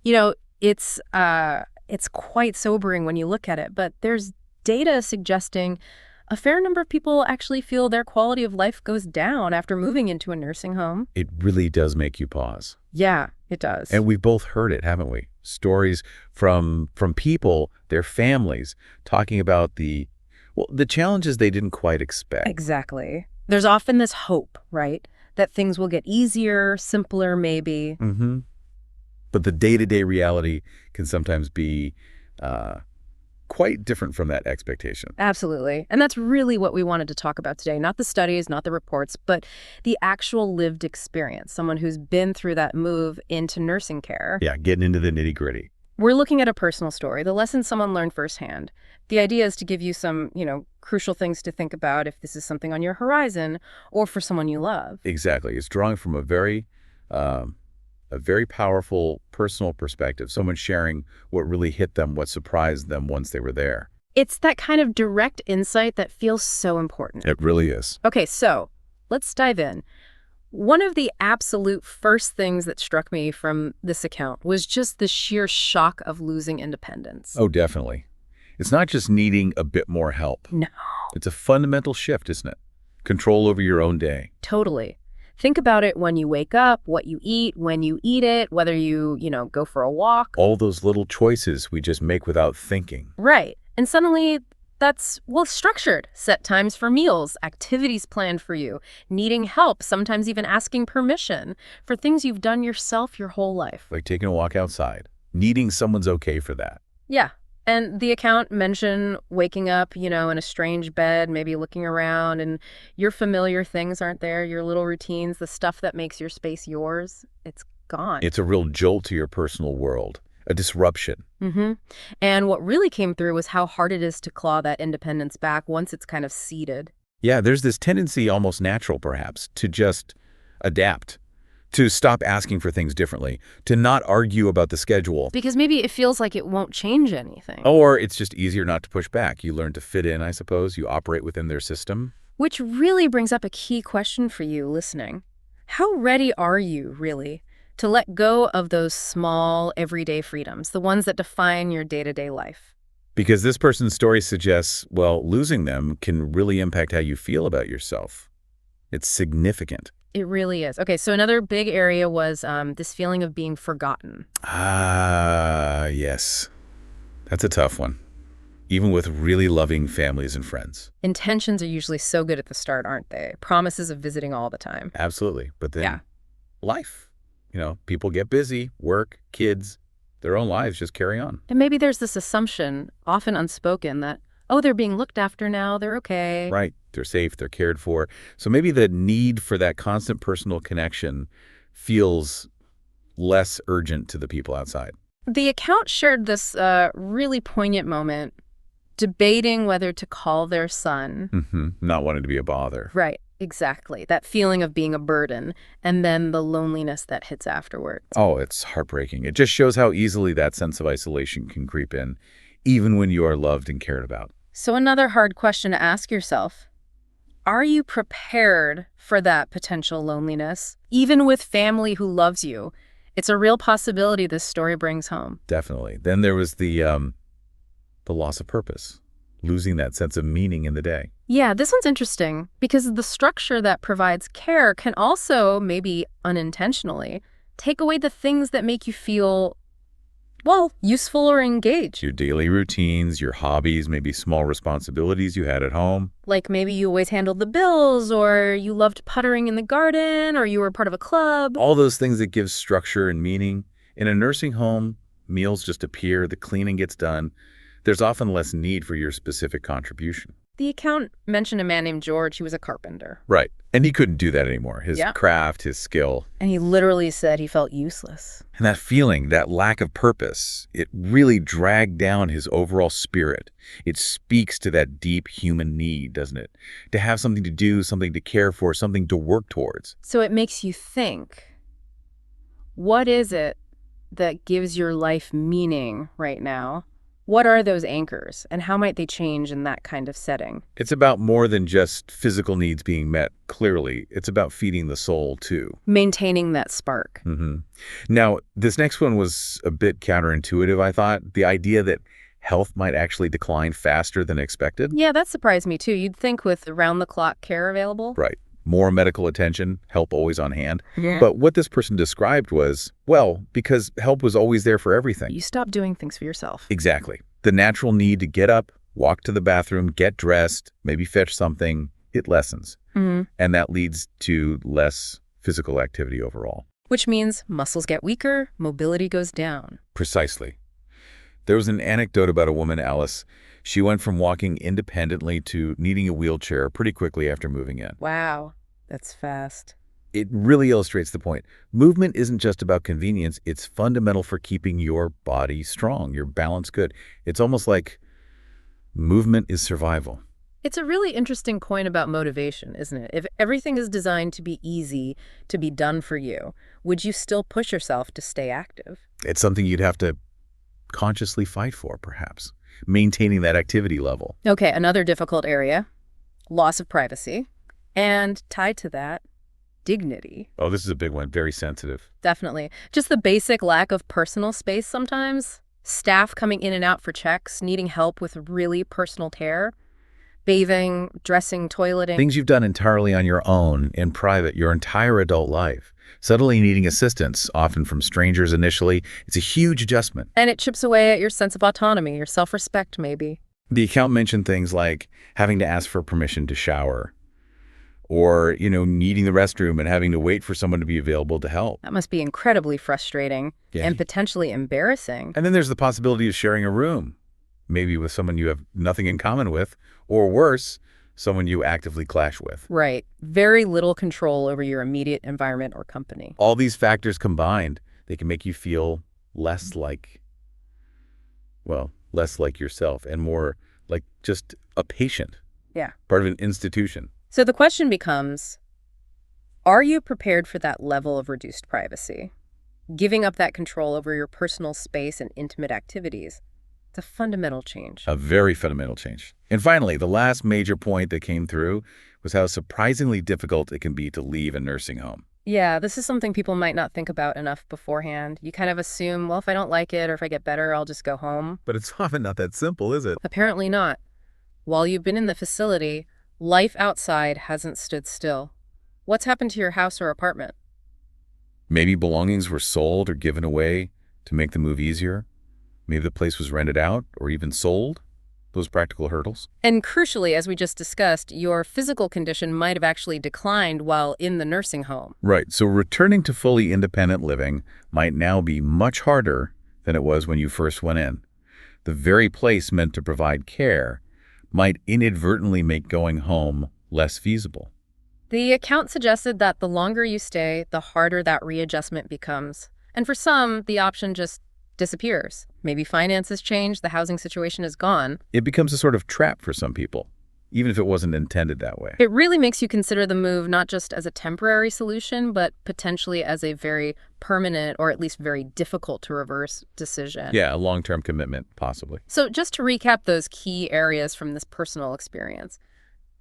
You know, it's quite sobering when you look at it, but there's data suggesting a fair number of people actually feel their quality of life goes down after moving into a nursing home. It really does make you pause. Yeah, it does. And we've both heard it, haven't we? Stories from people, their families, talking about the challenges they didn't quite expect. Exactly. There's often this hope, right? That things will get easier, simpler, maybe. Mm-hmm. But the day-to-day reality can sometimes be quite different from that expectation. Absolutely. And that's really what we wanted to talk about today. Not the studies, not the reports, but the actual lived experience. Someone who's been through that move into nursing care. Yeah, getting into the nitty-gritty. We're looking at a personal story, the lessons someone learned firsthand. The idea is to give you some, crucial things to think about if this is something on your horizon or for someone you love. Exactly. It's drawing from a very powerful personal perspective, someone sharing what really hit them, what surprised them once they were there. It's that kind of direct insight that feels so important. It really is. Okay, so let's dive in. One of the absolute first things that struck me from this account was just the sheer shock of losing independence. Oh, definitely. It's not just needing a bit more help. No. It's a fundamental shift, isn't it? Control over your own day. Totally. Think about it when you wake up, what you eat, when you eat it, whether you, go for a walk. All those little choices we just make without thinking. Right. And suddenly that's, structured. Set times for meals, activities planned for you, needing help, sometimes even asking permission for things you've done yourself your whole life. Like taking a walk outside, needing someone's okay for that. Yeah. And the account mentioned waking up, in a strange bed, maybe looking around, and your familiar things aren't there, your little routines, the stuff that makes your space yours, it's gone. It's a real jolt to your personal world, a disruption. Mm-hmm. And what really came through was how hard it is to claw that independence back once it's kind of seated. Yeah, there's this tendency, almost natural perhaps, to just adapt, to stop asking for things differently, to not argue about the schedule. Because maybe it feels like it won't change anything. Or it's just easier not to push back. You learn to fit in, I suppose. You operate within their system. Which really brings up a key question for you listening. How ready are you, really, to let go of those small, everyday freedoms, the ones that define your day-to-day life? Because this person's story suggests, losing them can really impact how you feel about yourself. It's significant. It really is. Okay, so another big area was this feeling of being forgotten. Ah, yes. That's a tough one, even with really loving families and friends. Intentions are usually so good at the start, aren't they? Promises of visiting all the time. Absolutely. But then life, people get busy, work, kids, their own lives just carry on. And maybe there's this assumption, often unspoken, that, they're being looked after now, they're okay. Right. They're safe, they're cared for. So maybe the need for that constant personal connection feels less urgent to the people outside. The account shared this really poignant moment, debating whether to call their son. Mm-hmm. Not wanting to be a bother. Right, exactly. That feeling of being a burden, and then the loneliness that hits afterwards. Oh, it's heartbreaking. It just shows how easily that sense of isolation can creep in, even when you are loved and cared about. So another hard question to ask yourself. Are you prepared for that potential loneliness, even with family who loves you? It's a real possibility this story brings home. Definitely. Then there was the loss of purpose, losing that sense of meaning in the day. Yeah, this one's interesting because the structure that provides care can also, maybe unintentionally, take away the things that make you feel useful or engaged. Your daily routines, your hobbies, maybe small responsibilities you had at home. Like maybe you always handled the bills, or you loved puttering in the garden, or you were part of a club. All those things that give structure and meaning. In a nursing home, meals just appear, the cleaning gets done. There's often less need for your specific contribution. The account mentioned a man named George. He was a carpenter. Right. And he couldn't do that anymore. His craft, his skill. And he literally said he felt useless. And that feeling, that lack of purpose, it really dragged down his overall spirit. It speaks to that deep human need, doesn't it? To have something to do, something to care for, something to work towards. So it makes you think, what is it that gives your life meaning right now? What are those anchors, and how might they change in that kind of setting? It's about more than just physical needs being met, clearly. It's about feeding the soul, too. Maintaining that spark. Now, this next one was a bit counterintuitive, I thought. The idea that health might actually decline faster than expected. Yeah, that surprised me too. You'd think with around-the-clock care available. Right. More medical attention, help always on hand. Yeah. But what this person described was, well, because help was always there for everything. You stop doing things for yourself. Exactly. The natural need to get up, walk to the bathroom, get dressed, maybe fetch something, it lessens. And that leads to less physical activity overall. Which means muscles get weaker, mobility goes down. Precisely. There was an anecdote about a woman, Alice. She went from walking independently to needing a wheelchair pretty quickly after moving in. Wow, that's fast. It really illustrates the point. Movement isn't just about convenience. It's fundamental for keeping your body strong, your balance good. It's almost like movement is survival. It's a really interesting point about motivation, isn't it? If everything is designed to be easy, to be done for you, would you still push yourself to stay active? It's something you'd have to consciously fight for, perhaps, maintaining that activity level. Okay, another difficult area, loss of privacy, and tied to that, dignity. Oh, this is a big one, very sensitive. Definitely. Just the basic lack of personal space sometimes. Staff coming in and out for checks, needing help with really personal care. Bathing, dressing, toileting. Things you've done entirely on your own, in private, your entire adult life. Suddenly needing assistance, often from strangers initially, it's a huge adjustment. And it chips away at your sense of autonomy, your self-respect maybe. The account mentioned things like having to ask for permission to shower, or, needing the restroom and having to wait for someone to be available to help. That must be incredibly frustrating and potentially embarrassing. And then there's the possibility of sharing a room, maybe with someone you have nothing in common with, or worse, someone you actively clash with. Right. Very little control over your immediate environment or company. All these factors combined, they can make you feel less like yourself and more like just a patient. Yeah. Part of an institution. So the question becomes, are you prepared for that level of reduced privacy? Giving up that control over your personal space and intimate activities. It's a fundamental change. A very fundamental change. And finally, the last major point that came through was how surprisingly difficult it can be to leave a nursing home. Yeah, this is something people might not think about enough beforehand. You kind of assume, well, if I don't like it or if I get better, I'll just go home. But it's often not that simple, is it? Apparently not. While you've been in the facility, life outside hasn't stood still. What's happened to your house or apartment? Maybe belongings were sold or given away to make the move easier. Maybe the place was rented out or even sold. Those practical hurdles. And crucially, as we just discussed, your physical condition might have actually declined while in the nursing home. Right. So returning to fully independent living might now be much harder than it was when you first went in. The very place meant to provide care might inadvertently make going home less feasible. The account suggested that the longer you stay, the harder that readjustment becomes. And for some, the option just disappears. Maybe finances change, the housing situation is gone. It becomes a sort of trap for some people, even if it wasn't intended that way. It really makes you consider the move not just as a temporary solution, but potentially as a very permanent or at least very difficult to reverse decision. Yeah, a long-term commitment, possibly. So just to recap those key areas from this personal experience,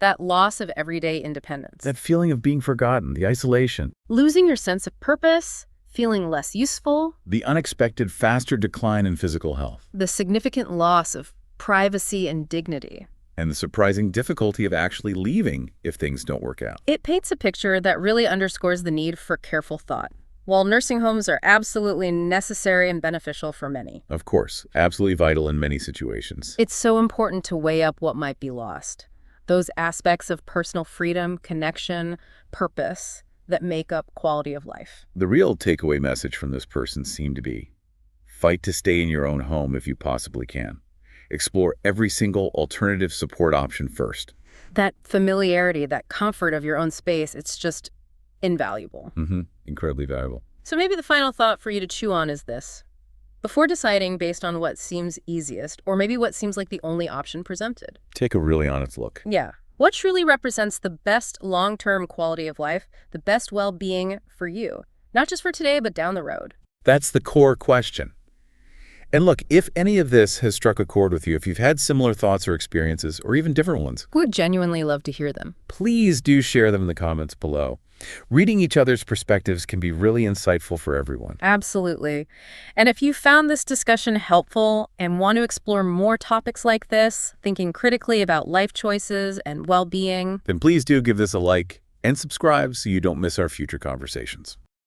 that loss of everyday independence. That feeling of being forgotten, the isolation. Losing your sense of purpose, feeling less useful. The unexpected faster decline in physical health. The significant loss of privacy and dignity. And the surprising difficulty of actually leaving if things don't work out. It paints a picture that really underscores the need for careful thought. While nursing homes are absolutely necessary and beneficial for many. Of course, absolutely vital in many situations. It's so important to weigh up what might be lost. Those aspects of personal freedom, connection, purpose that make up quality of life. The real takeaway message from this person seemed to be, fight to stay in your own home if you possibly can. Explore every single alternative support option first. That familiarity, that comfort of your own space, it's just invaluable. Incredibly valuable. So maybe the final thought for you to chew on is this. Before deciding based on what seems easiest, or maybe what seems like the only option presented. Take a really honest look. Yeah. What truly represents the best long-term quality of life, the best well-being for you? Not just for today, but down the road. That's the core question. And look, if any of this has struck a chord with you, if you've had similar thoughts or experiences, or even different ones, Would genuinely love to hear them. please do share them in the comments below. Reading each other's perspectives can be really insightful for everyone. Absolutely. And if you found this discussion helpful and want to explore more topics like this, thinking critically about life choices and well-being, Then please do give this a like and subscribe so you don't miss our future conversations.